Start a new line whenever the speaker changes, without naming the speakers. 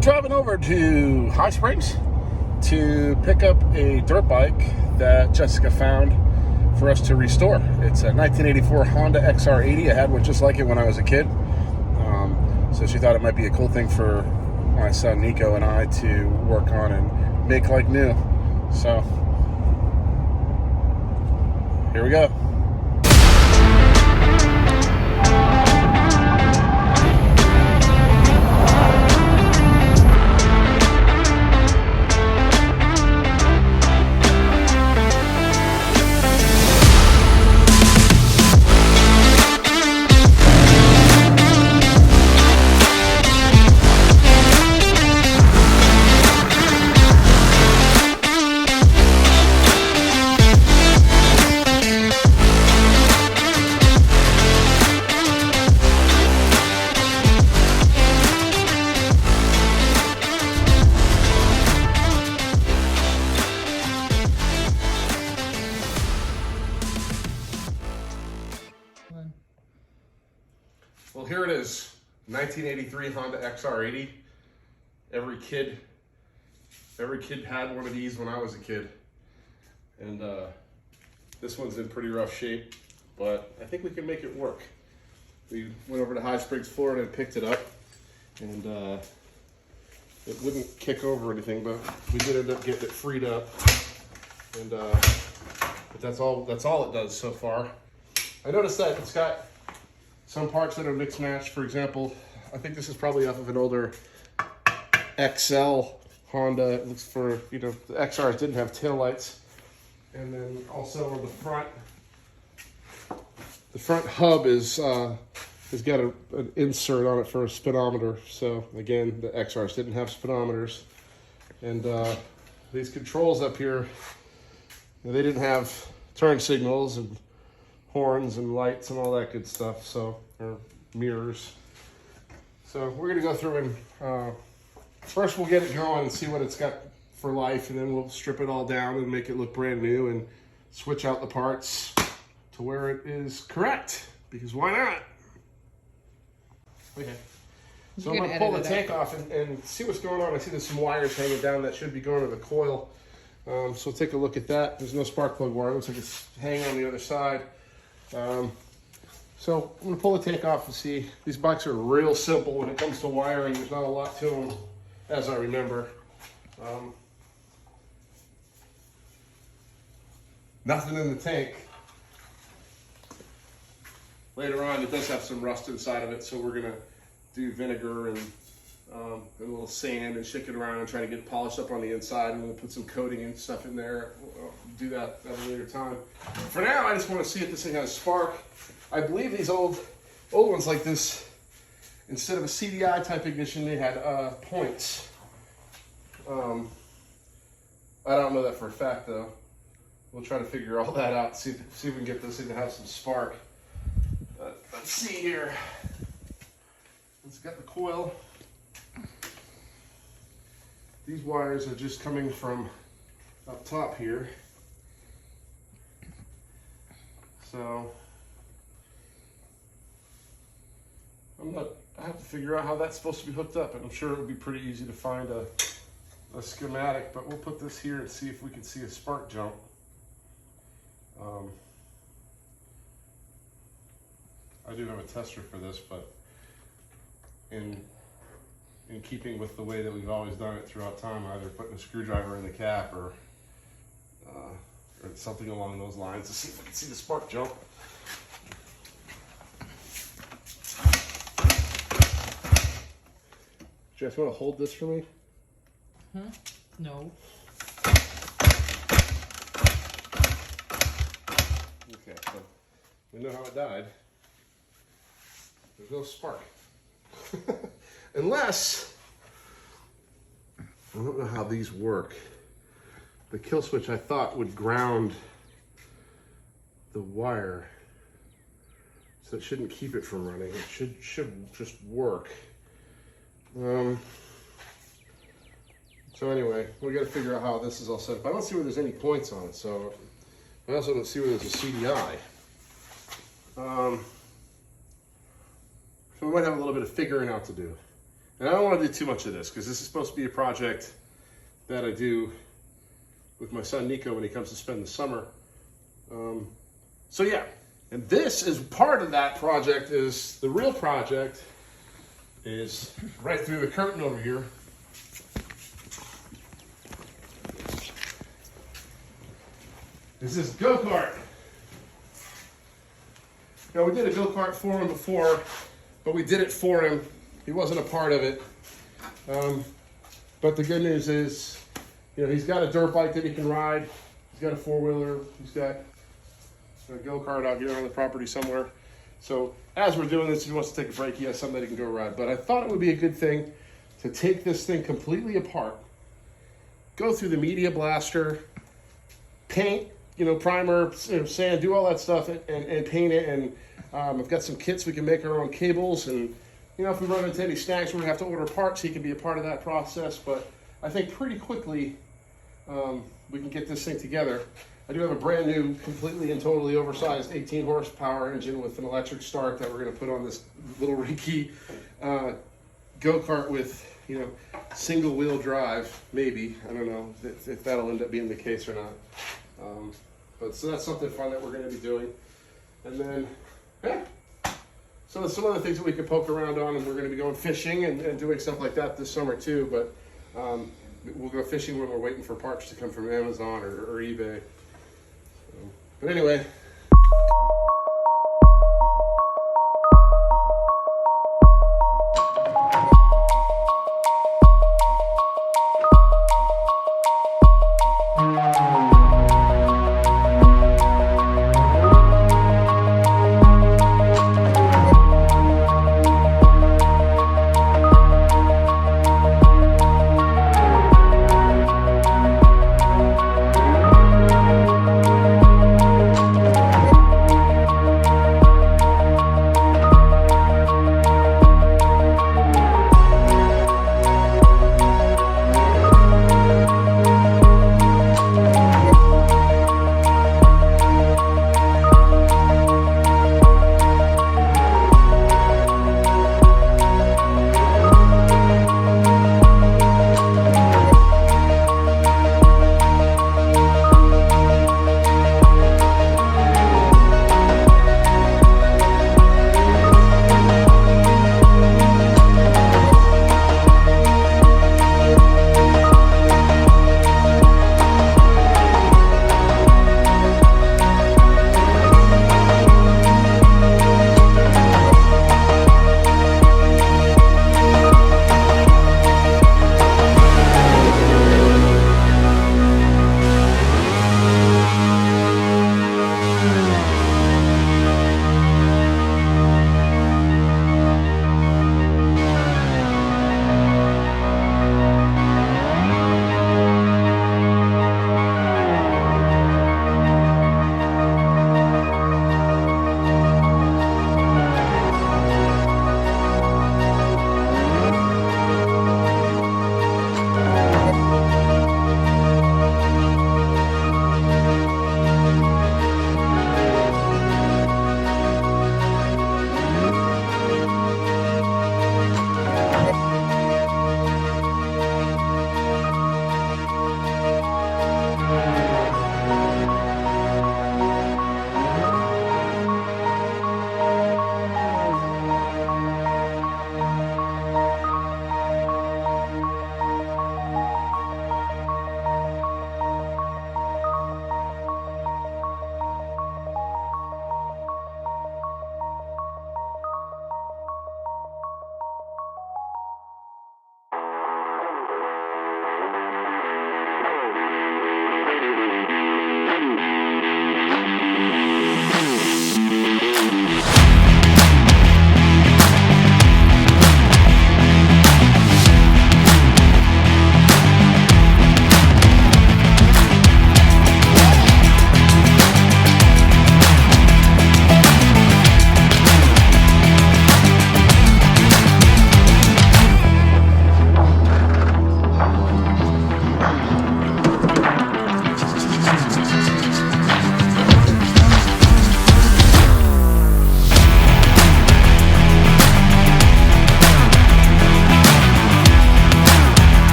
driving over to High Springs to pick up a dirt bike that Jessica found for us to restore. It's a 1984 Honda XR80. I had one just like it when I was a kid. So she thought it might be a cool thing for my son Nico and I to work on and make like new. So here we go. Well, here it is, 1983 Honda XR80. Every kid had one of these when I was a kid. And this one's in pretty rough shape, but I think we can make it work. We went over to High Springs, Florida and picked it up. And it wouldn't kick over or anything, but we did end up getting it freed up. And but that's all it does so far. I noticed that it's got some parts that are mixed matched. For example, I think this is probably off of an older XL Honda. It looks for, the XRs didn't have taillights. And then also on the front hub has got an insert on it for a speedometer. So again, the XRs didn't have speedometers. And these controls up here, they didn't have turn signals and horns and lights and all that good stuff, or mirrors. So we're gonna go through and first we'll get it going and see what it's got for life, and then we'll strip it all down and make it look brand new and switch out the parts to where it is correct, because why not? Okay. So I'm gonna pull the tank off and see what's going on. I see there's some wires hanging down that should be going to the coil. So take a look at that. There's no spark plug wire. It looks like it's hanging on the other side. So I'm gonna pull the tank off and see. These bikes are real simple when it comes to wiring. There's not a lot to them, as I remember. Nothing in the tank. Later on, it does have some rust inside of it, so we're gonna do vinegar and a little sand and shake it around and try to get it polished up on the inside, and we'll put some coating and stuff in there. We'll do that at a later time. For now, I just want to see if this thing has spark. I believe these old ones like this, instead of a CDI type ignition, they had points. I don't know that for a fact though. We'll try to figure all that out, see if we can get this thing to have some spark. Let's see here. It's got the coil. These wires are just coming from up top here. So I have to figure out how that's supposed to be hooked up, and I'm sure it would be pretty easy to find a schematic, but we'll put this here and see if we can see a spark jump. I do have a tester for this, but in keeping with the way that we've always done it throughout time, either putting a screwdriver in the cap or something along those lines to see if we can see the spark jump. Jess, you want to hold this for me?
Huh? No.
Okay, so we know how it died. There's no spark. Unless, I don't know how these work. The kill switch I thought would ground the wire, so it shouldn't keep it from running. It should just work. So anyway, we got to figure out how this is all set up. I don't see where there's any points on it, so I also don't see where there's a CDI. So we might have a little bit of figuring out to do. And I don't want to do too much of this because this is supposed to be a project that I do with my son Nico when he comes to spend the summer. So yeah, and this is part of that project. Is the real project is right through the curtain over here. This is go-kart. Now we did a go-kart for him before, but we did it for him. He wasn't a part of it. But the good news is, you know, he's got a dirt bike that he can ride. He's got a four-wheeler. He's got a go-kart out here on the property somewhere. So as we're doing this, he wants to take a break. He has something that he can go ride. But I thought it would be a good thing to take this thing completely apart, go through the media blaster, paint, you know, primer, you know, sand, do all that stuff and paint it. And I've got some kits we can make our own cables. And, you know, if we run into any snags, we're going to have to order parts. He can be a part of that process. But I think pretty quickly we can get this thing together. I do have a brand new, completely and totally oversized 18 horsepower engine with an electric start that we're going to put on this little rinky go-kart with, you know, single wheel drive, maybe. I don't know if that'll end up being the case or not. But so that's something fun that we're going to be doing. And then, yeah. So there's some other things that we could poke around on, and we're going to be going fishing and doing stuff like that this summer too. But we'll go fishing when we're waiting for parts to come from Amazon or eBay. But anyway,